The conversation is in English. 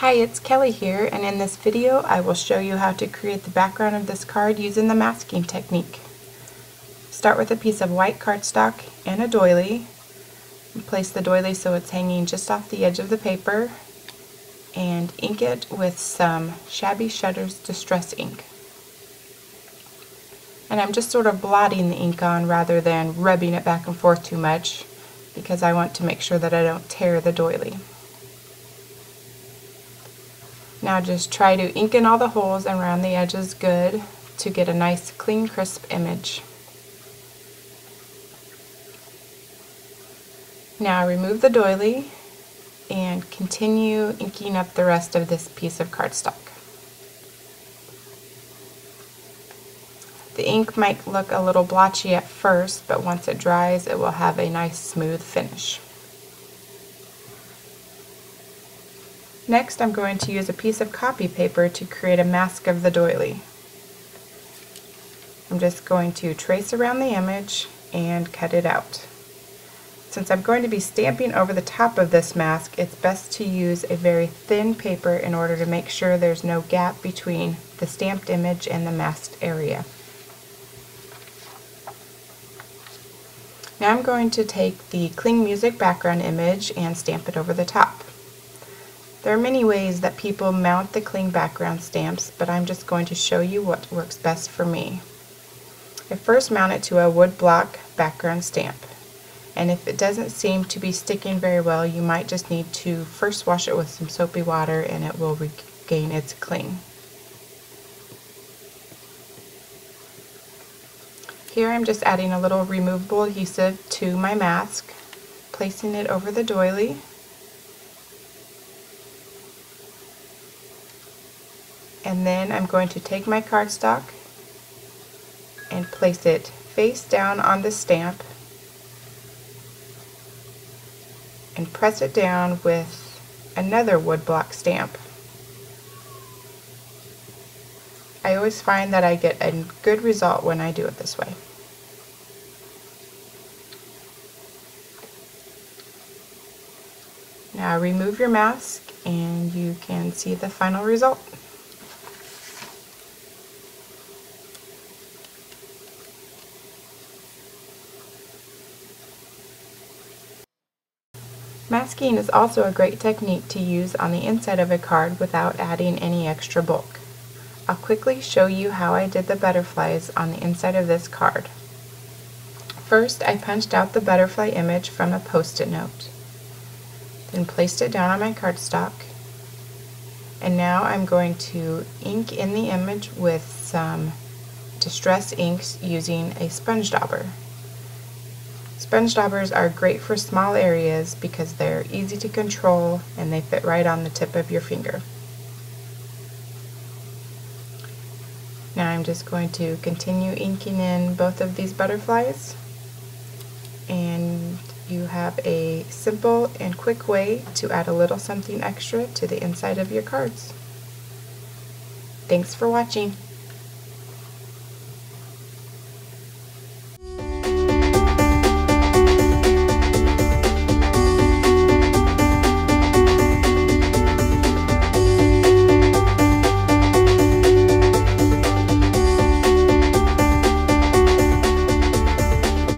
Hi, it's Kelly here, and in this video I will show you how to create the background of this card using the masking technique. Start with a piece of white cardstock and a doily. Place the doily so it's hanging just off the edge of the paper, and ink it with some Shabby Shutter's Distress ink. And I'm just sort of blotting the ink on rather than rubbing it back and forth too much, because I want to make sure that I don't tear the doily. Now just try to ink in all the holes and round the edges good to get a nice clean crisp image. Now remove the doily and continue inking up the rest of this piece of cardstock. The ink might look a little blotchy at first, but once it dries it will have a nice smooth finish. Next, I'm going to use a piece of copy paper to create a mask of the doily. I'm just going to trace around the image and cut it out. Since I'm going to be stamping over the top of this mask, it's best to use a very thin paper in order to make sure there's no gap between the stamped image and the masked area. Now I'm going to take the Cling Music background image and stamp it over the top. There are many ways that people mount the Cling background stamps, but I'm just going to show you what works best for me. I first mount it to a wood block background stamp, and if it doesn't seem to be sticking very well, you might just need to first wash it with some soapy water and it will regain its cling. Here I'm just adding a little removable adhesive to my mask, placing it over the doily. And then I'm going to take my cardstock and place it face down on the stamp and press it down with another woodblock stamp. I always find that I get a good result when I do it this way. Now remove your mask and you can see the final result. Masking is also a great technique to use on the inside of a card without adding any extra bulk. I'll quickly show you how I did the butterflies on the inside of this card. First, I punched out the butterfly image from a post-it note, then placed it down on my cardstock, and now I'm going to ink in the image with some Distress inks using a sponge dauber. Sponge daubers are great for small areas because they're easy to control and they fit right on the tip of your finger. Now I'm just going to continue inking in both of these butterflies, and you have a simple and quick way to add a little something extra to the inside of your cards. Thanks for watching.